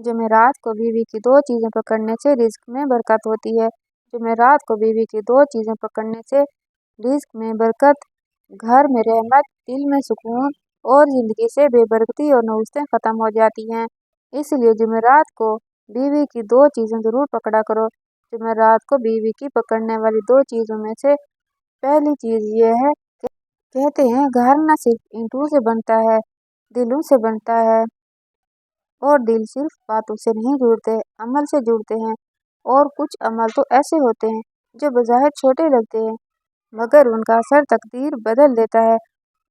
जुमेरात को बीवी की दो चीज़ें पकड़ने से रिज्क में बरकत होती है। जुमेरात को बीवी की दो चीज़ें पकड़ने से रिज्क में बरकत, घर में रहमत, दिल में सुकून और ज़िंदगी से बेबरकती और नहुसतें ख़त्म हो जाती हैं। इसलिए जुमेरात को बीवी की दो चीज़ें ज़रूर पकड़ा करो। जुमेरात को बीवी की पकड़ने वाली दो चीज़ों में से पहली चीज़ ये है कि कहते हैं घर न सिर्फ ईंटों से बनता है, दिलों से बनता है। और दिल सिर्फ बातों से नहीं जुड़ते, अमल से जुड़ते हैं। और कुछ अमल तो ऐसे होते हैं जो बज़ाहिर छोटे लगते हैं, मगर उनका असर तकदीर बदल देता है।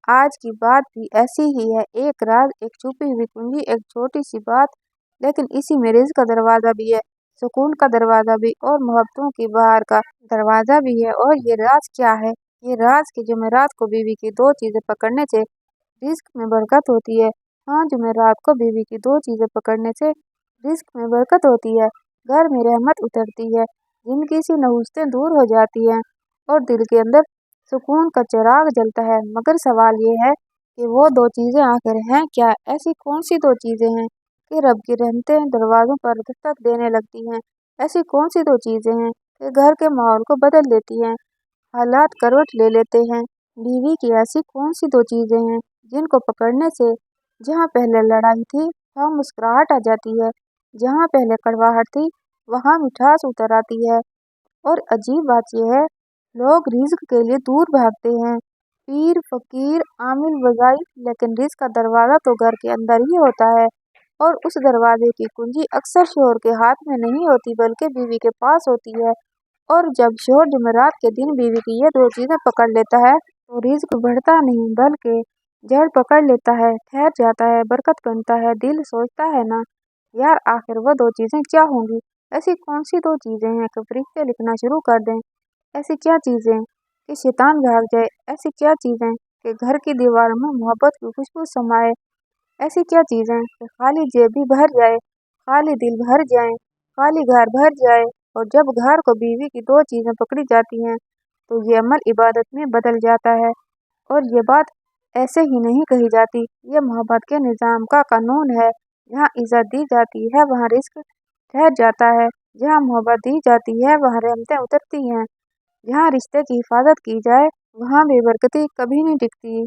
आज की बात भी ऐसी ही है। एक राज, एक छुपी हुई कुंजी, एक छोटी सी बात, लेकिन इसी में रिज़्क का दरवाज़ा भी है, सुकून का दरवाज़ा भी और मोहब्बतों की बहार का दरवाज़ा भी है। और ये राज क्या है? ये राज की जुमेरात को बीवी की दो चीज़ें पकड़ने से रिज़्क में बरकत होती है। हाँ, जुमेरात को बीवी की दो चीज़ें पकड़ने से रिज़्क में बरकत होती है, घर में रहमत उतरती है, ज़िंदगी से नहुसतें दूर हो जाती हैं और दिल के अंदर सुकून का चिराग जलता है। मगर सवाल ये है कि वो दो चीज़ें आखिर हैं क्या? ऐसी कौन सी दो चीज़ें हैं कि रब की रहमतें दरवाज़ों पर दस्तक देने लगती हैं? ऐसी कौन सी दो चीज़ें हैं कि घर के माहौल को बदल देती हैं, हालात करवट ले लेते हैं? बीवी की ऐसी कौन सी दो चीज़ें हैं जिनको पकड़ने से जहाँ पहले लड़ाई थी वहाँ मुस्कुराहट आ जाती है, जहाँ पहले कड़वाहट थी वहाँ मिठास उतर आती है। और अजीब बात यह है, लोग रिज़्क के लिए दूर भागते हैं, पीर, फकीर, आमिल, वज़ाइफ, लेकिन रिज़्क का दरवाज़ा तो घर के अंदर ही होता है। और उस दरवाजे की कुंजी अक्सर शोहर के हाथ में नहीं होती बल्कि बीवी के पास होती है। और जब शोहर जुमेरात के दिन बीवी की ये दो चीज़ें पकड़ लेता है तो रिज़्क बढ़ता नहीं बल्कि जड़ पकड़ लेता है, ठहर जाता है, बरकत बनता है। दिल सोचता है ना, यार आखिर वो दो चीज़ें क्या होंगी? ऐसी कौन सी दो चीज़ें हैं कि फरिश्ते लिखना शुरू कर दें? ऐसी क्या चीज़ें कि शैतान भाग जाए? ऐसी क्या चीज़ें कि घर की दीवारों में मोहब्बत की खुशबू समाए? ऐसी क्या चीज़ें कि खाली जेब भी भर जाए, खाली दिल भर जाए, खाली घर भर जाए? और जब घर को बीवी की दो चीज़ें पकड़ी जाती हैं तो ये अमल इबादत में बदल जाता है। और ये बात ऐसे ही नहीं कही जाती, ये मोहब्बत के निज़ाम का कानून है। जहाँ इज़्ज़त दी जाती है वहाँ रिज़्क ठहर जाता है, जहाँ मोहब्बत दी जाती है वहाँ रहमतें उतरती हैं, जहाँ रिश्ते की हिफाजत की जाए वहाँ बेबरकती कभी नहीं टिकती।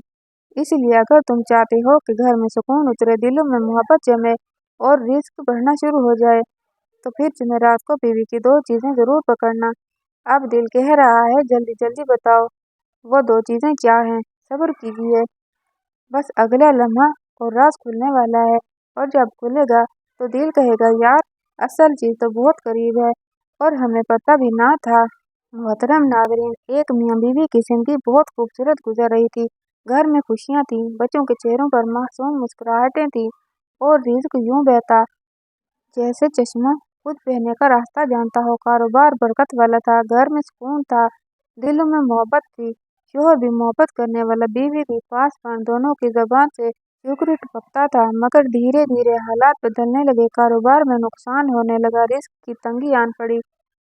इसलिए अगर तुम चाहते हो कि घर में सुकून उतरे, दिलों में मोहब्बत जमे और रिज़्क बढ़ना शुरू हो जाए, तो फिर जुमेरात को बीवी की दो चीज़ें ज़रूर पकड़ना। अब दिल कह रहा है जल्दी जल्दी बताओ वो दो चीज़ें क्या हैं? सब्र कीजिए, बस अगला लम्हा और राज खुलने वाला है। और जब खुलेगा तो दिल कहेगा यार असल चीज़ तो बहुत करीब है और हमें पता भी ना था। मोहतरम नाज़रीन, एक मियाँ बीवी की जिंदगी बहुत खूबसूरत गुजर रही थी। घर में खुशियाँ थीं, बच्चों के चेहरों पर मासूम मुस्कुराहटें थीं और रिज़्क यूं बहता जैसे चश्मा खुद बहने का रास्ता जानता हो। कारोबार बरकत वाला था, घर में सुकून था, दिलों में मोहब्बत थी। शोहर भी मोहब्बत करने वाला, बीवी भी पासवान, दोनों की ज़बान से शुक्र टपकता था। मगर धीरे धीरे हालात बदलने लगे, कारोबार में नुकसान होने लगा, रिस्क की तंगी आन पड़ी।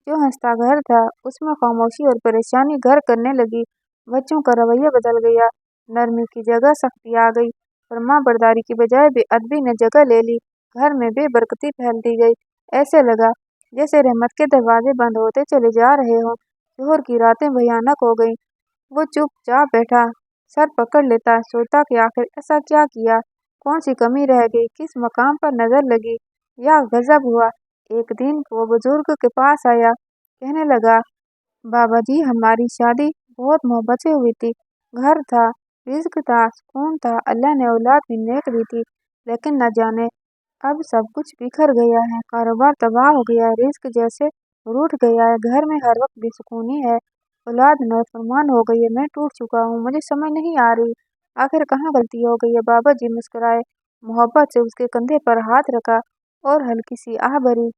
जो हंसता घर था उसमें खामोशी और परेशानी घर करने लगी। बच्चों का रवैया बदल गया, नरमी की जगह सख्ती आ गई, फरमा बरदारी की बजाय बेअदबी ने जगह ले ली। घर में बेबरकती फैलती गई, ऐसे लगा जैसे रहमत के दरवाजे बंद होते चले जा रहे हों। शोहर की रातें भयानक हो गईं, वो चुपचाप बैठा, सर पकड़ लेता, सोचता कि आखिर ऐसा क्या किया, कौन सी कमी रह गई, किस मकाम पर नजर लगी या गजब हुआ। एक दिन वो बुजुर्ग के पास आया, कहने लगा, बाबा जी हमारी शादी बहुत मोहब्बत से हुई थी, घर था, रिज्क था, सुकून था, अल्लाह ने औलाद भी नेक दी थी, लेकिन न जाने अब सब कुछ बिखर गया है, कारोबार तबाह हो गया है, रिस्क जैसे रूठ गया है, घर में हर वक्त बेसुकूनी है, औलाद नाफरमान हो गई है, मैं टूट चुका हूँ, मुझे समझ नहीं आ रही आखिर कहाँ गलती हो गई है। बाबा जी मुस्कुराए, मोहब्बत से उसके कंधे पर हाथ रखा और हल्की सी आह भरी,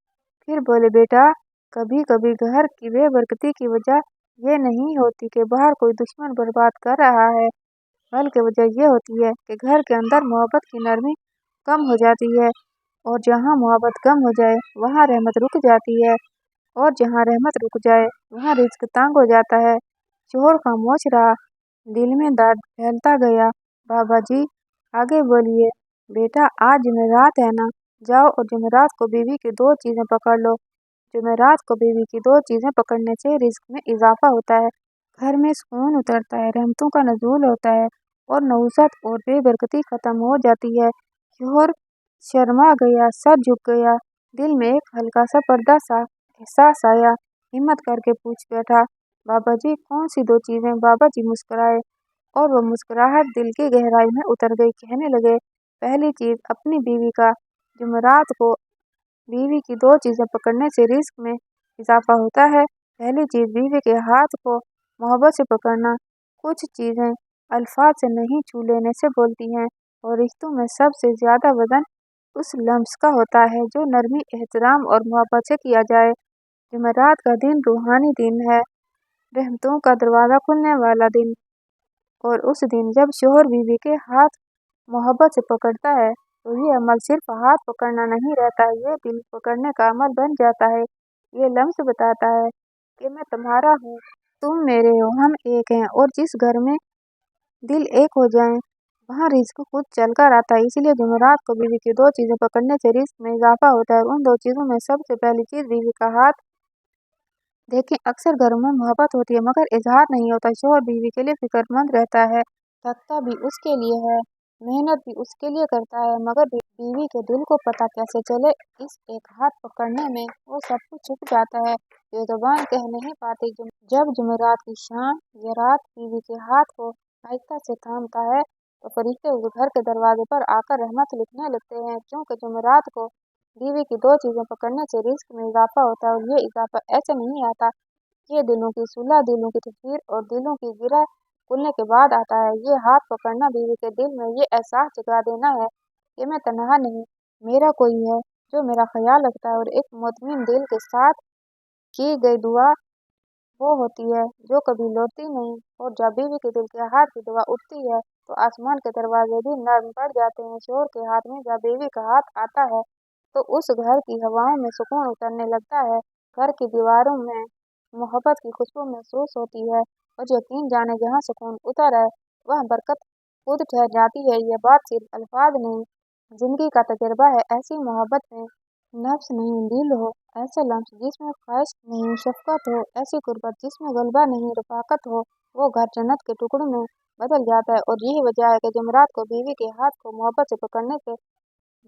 फिर बोले, बेटा कभी कभी घर की बेबरकती की वजह ये नहीं होती कि बाहर कोई दुश्मन बर्बाद कर रहा है, बल्कि वजह ये होती है कि घर के अंदर मोहब्बत की नरमी कम हो जाती है। और जहाँ मोहब्बत कम हो जाए वहाँ रहमत रुक जाती है, और जहाँ रहमत रुक जाए वहाँ रिज्क तंग हो जाता है। शोहर खामोश रहा, दिल में दर्द फैलता गया। बाबा जी आगे बोलिए, बेटा आज जुमेरात है ना, जाओ और जुमेरात को बीवी की 2 चीजें पकड़ लो। जुमेरात को बीवी की 2 चीजें पकड़ने से रिज्क में इजाफा होता है, घर में सुकून उतरता है, रहमतों का नज़ूल होता है और नहुसत और बेबरकती खत्म हो जाती है। शोहर शर्मा गया, सर झुक गया, दिल में एक हल्का सा पर्दा सा एहसास आया। हिम्मत करके पूछ बैठा, बाबा जी कौन सी 2 चीजें? बाबा जी मुस्कुराए और वो मुस्कुराहट दिल की गहराई में उतर गई। कहने लगे, पहली चीज अपनी बीवी का। जुमेरात को बीवी की 2 चीजें पकड़ने से रिज्क में इजाफा होता है। पहली चीज बीवी के हाथ को मोहब्बत से पकड़ना। कुछ चीजें अल्फाज से नहीं, छू लेने से बोलती हैं और रिश्तों में सबसे ज्यादा वजन उस लम्स का होता है जो नरमी, एहतराम और मोहब्बत से किया जाए। जुमेरात का दिन रूहानी दिन है, रहमतों का दरवाज़ा खुलने वाला दिन। और उस दिन जब शोहर बीवी के हाथ मोहब्बत से पकड़ता है तो ये अमल सिर्फ हाथ पकड़ना नहीं रहता, ये दिल पकड़ने का अमल बन जाता है। ये लम्स बताता है कि मैं तुम्हारा हूँ, तुम मेरे हो, हम एक हैं। और जिस घर में दिल एक हो जाएं वहाँ रिज्क खुद चलकर आता है। इसीलिए जुमेरात को बीवी की 2 चीजें पकड़ने से रिज्क में इजाफा होता है। उन 2 चीजों में सबसे पहली चीज बीवी का हाथ। देखें, अक्सर घरों में मोहब्बत होती है मगर इजहार नहीं होता। शोहर बीवी के लिए फिक्रमंद रहता है, थकता भी उसके लिए है, मेहनत भी उसके लिए करता है, मगर बीवी के दिल को पता कैसे चले इस एक हाथ पकड़ने में वो सब कुछ छुप जाता है, ये ज़ुबान कह नहीं पाती। जब जुमेरात की शाम या रात बीवी के हाथ को आहिस्ता से थामता है तो फरिश्ते उस घर के दरवाजे पर आकर रहमत लिखने लगते हैं, क्योंकि जुमेरात को बीवी की 2 चीजें पकड़ने से रिज्क में इजाफा होता है। और ये इजाफा ऐसे नहीं आता, ये दिलों की सुलह, दिलों की तस्वीर और दिलों की गिरह खुलने के बाद आता है। ये हाथ पकड़ना बीवी के दिल में ये एहसास जगा देना है कि मैं तन्हा नहीं, मेरा कोई है जो मेरा ख्याल रखता है। और एक मुतमिन दिल के साथ की गई दुआ वो होती है जो कभी लौटती नहीं। और जब बीवी के दिल के हाथ की दुआ उठती है तो आसमान के दरवाजे भी नर्म पड़ जाते हैं। शोहर के हाथ में जब बीवी का हाथ आता है तो उस घर की हवाओं में सुकून उतरने लगता है, घर की दीवारों में मोहब्बत की खुशबू महसूस होती है और यकीन जाने जहाँ सुकून उतर है वह बरकत खुद ठहर जाती है। यह बात सिर्फ अल्फाज नहीं, जिंदगी का तजर्बा है। ऐसी मोहब्बत में नफ्स नहीं दिल हो, ऐसे लम्स जिसमें ख्वाहिश नहीं शफकत हो, ऐसी गुर्बत जिसमें गलबा नहीं रफाकत हो, वो घर जन्नत के टुकड़ों में बदल जाता है। और यही वजह है कि जुमेरात को बीवी के हाथ को मोहब्बत से पकड़ने से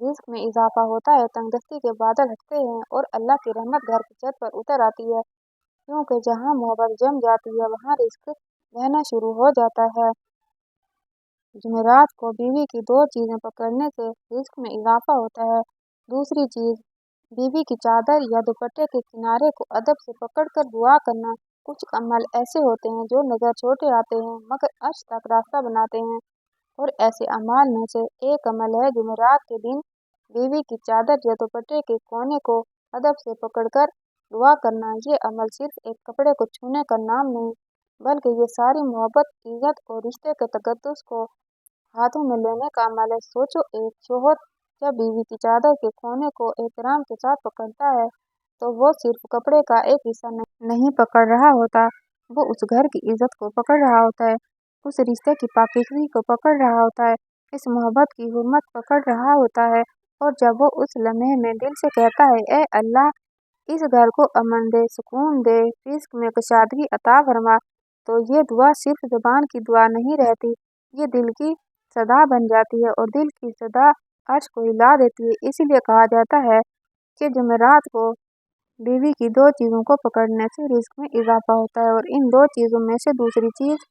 रिज्क में इजाफा होता है, तंगदस्ती के बादल हटते हैं और अल्लाह की रहमत घर की छत पर उतर आती है, क्योंकि जहाँ मोहब्बत जम जाती है वहाँ रिज्क बहना शुरू हो जाता है। जुमेरात को बीवी की 2 चीजें पकड़ने से रिज्क में इजाफा होता है। दूसरी चीज, बीवी की चादर या दुपट्टे के किनारे को अदब से पकड़कर दुआ करना। कुछ अमल ऐसे होते हैं जो नज़र छोटे आते हैं मगर अर्श तक रास्ता बनाते हैं, और ऐसे अमाल में से एक अमल है जुमेरात के दिन बीवी की चादर या दुपट्टे के कोने को अदब से पकड़कर दुआ करना। ये अमल सिर्फ एक कपड़े को छूने का नाम नहीं, बल्कि ये सारी मोहब्बत, इज्जत और रिश्ते के तकद्दुस को हाथों में लेने का अमल है। सोचो, एक शोहर जब बीवी की चादर के कोने को एहतराम के साथ पकड़ता है तो वो सिर्फ कपड़े का एक हिस्सा नहीं पकड़ रहा होता, वो उस घर की इज्जत को पकड़ रहा होता है, उस रिश्ते की पाकीज़गी को पकड़ रहा होता है, इस मोहब्बत की हुर्मत पकड़ रहा होता है। और जब वो उस लम्हे में दिल से कहता है, ए अल्लाह, इस घर को अमन दे, सुकून दे, रिज्क में कुशादगी अता फरमा, तो ये दुआ सिर्फ ज़ुबान की दुआ नहीं रहती, ये दिल की सदा बन जाती है और दिल की सदा अर्श को हिला देती है। इसीलिए कहा जाता है कि जुमेरात को बीवी की 2 चीज़ों को पकड़ने से रिज्क में इजाफा होता है। और इन 2 चीज़ों में से दूसरी चीज़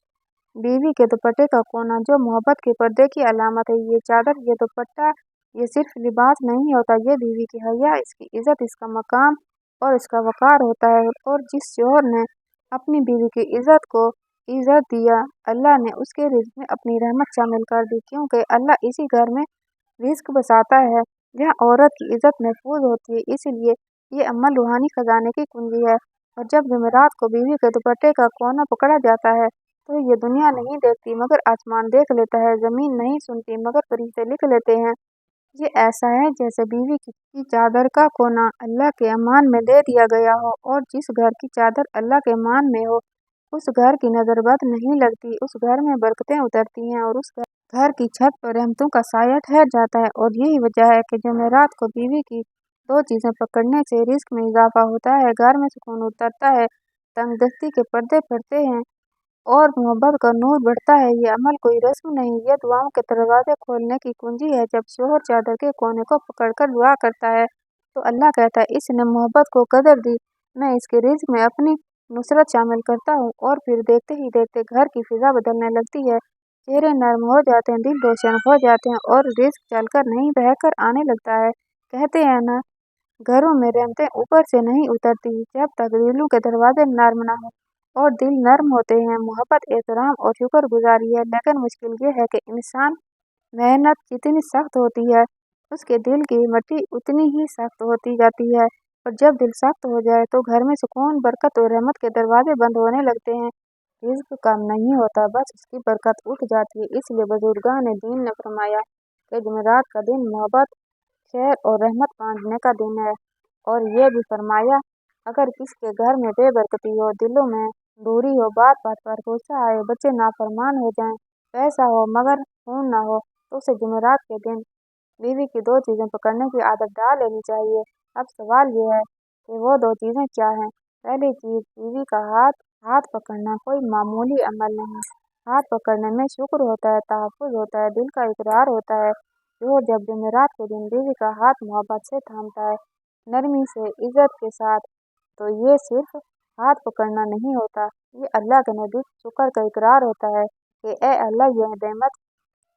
बीवी के दुपट्टे का कोना, जो मोहब्बत के पर्दे की अलामत है। ये चादर, ये दुपट्टा, ये सिर्फ लिबास नहीं होता, ये बीवी की हया, इसकी इज्जत, इसका मकाम और इसका वक़ार होता है। और जिस शोहर ने अपनी बीवी की इज्जत को इज्जत दिया, अल्लाह ने उसके रिज्क में अपनी रहमत शामिल कर दी, क्योंकि अल्लाह इसी घर में रिज्क बसाता है जहाँ औरत की इज्जत महफूज होती है। इसीलिए ये अमल रूहानी खजाने की कुंजी है। और जब जुमेरात को बीवी के दुपट्टे का कोना पकड़ा जाता है तो ये दुनिया नहीं देखती मगर आसमान देख लेता है, ज़मीन नहीं सुनती मगर फरिश्ते लिख लेते हैं। ये ऐसा है जैसे बीवी की चादर का कोना अल्लाह के अमान में दे दिया गया हो, और जिस घर की चादर अल्लाह के अमान में हो उस घर की नज़र बद नहीं लगती, उस घर में बरकतें उतरती हैं और उस घर घर की छत पर रहमतों का साया ठहर जाता है। और यही वजह है कि जुमेरात को बीवी की दो चीजें पकड़ने से रिस्क में इजाफा होता है, घर में सुकून उतरता है, तंगदस्ती के पर्दे फटते हैं और मोहब्बत का नूर बढ़ता है। ये अमल कोई रस्म नहीं, ये दुआओं के दरवाजे खोलने की कुंजी है। जब शोहर चादर के कोने को पकड़कर दुआ करता है तो अल्लाह कहता है, इसने मोहब्बत को कदर दी, मैं इसके रिज्क में अपनी नुसरत शामिल करता हूँ। और फिर देखते ही देखते घर की फिजा बदलने लगती है, चेहरे नर्म हो जाते हैं, दिल रोशन हो जाते हैं और रिज्क चलकर नहीं बहकर आने लगता है। कहते हैं ना, घरों में रहमतें ऊपर से नहीं उतरती जब तक दिलों के दरवाजे नर्म ना हो। और दिल नर्म होते हैं, मोहब्बत, एहतराम और शुक्रगुजारी है। लेकिन मुश्किल ये है कि इंसान मेहनत जितनी सख्त होती है, उसके दिल की मिट्टी उतनी ही सख्त होती जाती है। और जब दिल सख्त हो जाए तो घर में सुकून, बरकत और रहमत के दरवाजे बंद होने लगते हैं। रिज्क कम नहीं होता, बस उसकी बरकत उठ जाती है। इसलिए बुजुर्गान दीन ने फरमाया कि जुमेरात का दिन मोहब्बत, खैर और रहमत बांटने का दिन है। और ये भी फरमाया, अगर किसके घर में बेबरकती हो, दिलों में दूरी हो, बात बात पर गुस्सा आए, बच्चे नाफरमान हो जाएं, पैसा हो मगर खून ना हो, तो उसे जुमेरात के दिन बीवी की दो चीज़ें पकड़ने की आदत डाल लेनी चाहिए। अब सवाल ये है कि वो दो चीज़ें क्या हैं। पहली चीज़, बीवी का हाथ। हाथ पकड़ना कोई मामूली अमल नहीं। हाथ पकड़ने में शुक्र होता है, तहफ़्फ़ुज़ होता है, दिल का इकरार होता है। जो जब जुमेरात के दिन बीवी का हाथ मोहब्बत से थामता है, नरमी से, इज्जत के साथ, तो ये सिर्फ हाथ पकड़ना नहीं होता, ये अल्लाह के नज़दीक शुक्र का इकरार होता है कि ए अल्लाह, यह नेमत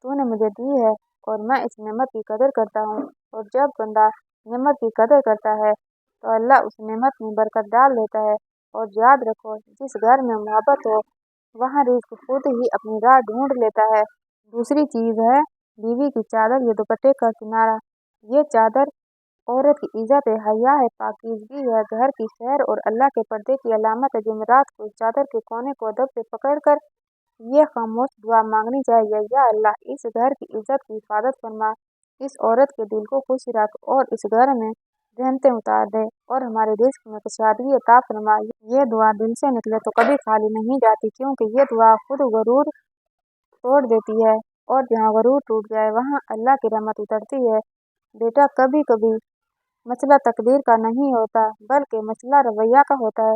तूने मुझे दी है और मैं इस नेमत की कदर करता हूँ। और जब बंदा नेमत की कदर करता है तो अल्लाह उस नेमत में बरकत डाल देता है। और याद रखो, जिस घर में मोहब्बत हो वहाँ रिज़्क खुद ही अपनी राह ढूंढ लेता है। दूसरी चीज़ है बीवी की चादर या दुपट्टे का किनारा। ये चादर औरत की इज्जत है, हया है, पाकीज़गी है, घर की खैर और अल्लाह के पर्दे की अलामत है। जुमेरात को इस चादर के कोने को अदब से पकड़कर ये खामोश दुआ मांगनी चाहिए, या अल्लाह, इस घर की इज्जत की हिफाजत फरमा, इस औरत के दिल को खुश रख और इस घर में रहमतें उतार दे और हमारे रिज़्क में कुशादगी अता फरमा। ये दुआ दिल से निकले तो कभी खाली नहीं जाती, क्योंकि ये दुआ खुद गरूर तोड़ देती है और जहाँ गरूर टूट जाए वहाँ अल्लाह की रहमत उतरती है। बेटा, कभी कभी मसला तकदीर का नहीं होता, बल्कि मसला रवैया का होता है।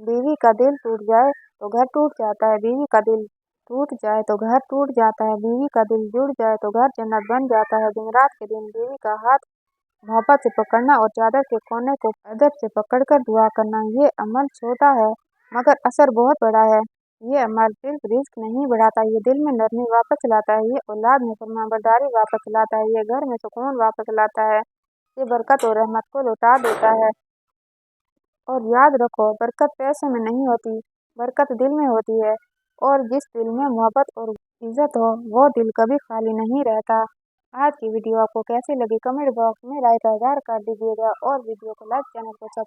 बीवी का दिल टूट जाए तो घर टूट जाता है, बीवी का दिल टूट जाए तो घर टूट जाता है, बीवी का दिल जुड़ जाए तो घर जन्नत बन जाता है। जुमेरात के दिन बीवी का हाथ मोहब्बत से पकड़ना और चादर के कोने को अदब से पकड़कर दुआ करना, ये अमल छोटा है मगर असर बहुत बड़ा है। ये अमल सिर्फ रिस्क नहीं बढ़ाता, ये दिल में नरमी वापस लाता है, ये औलाद में फरमाबरदारी वापस लाता है, ये घर में सुकून वापस लाता है, ये बरकत और रहमत को लौटा देता है। और याद रखो, बरकत पैसे में नहीं होती, बरकत दिल में होती है। और जिस दिल में मोहब्बत और इज्जत हो, वो दिल कभी खाली नहीं रहता। आज की वीडियो आपको कैसी लगी, कमेंट बॉक्स में राय का इज़हार कर दीजिएगा और वीडियो को लाइक, चैनल को सब्सक्राइब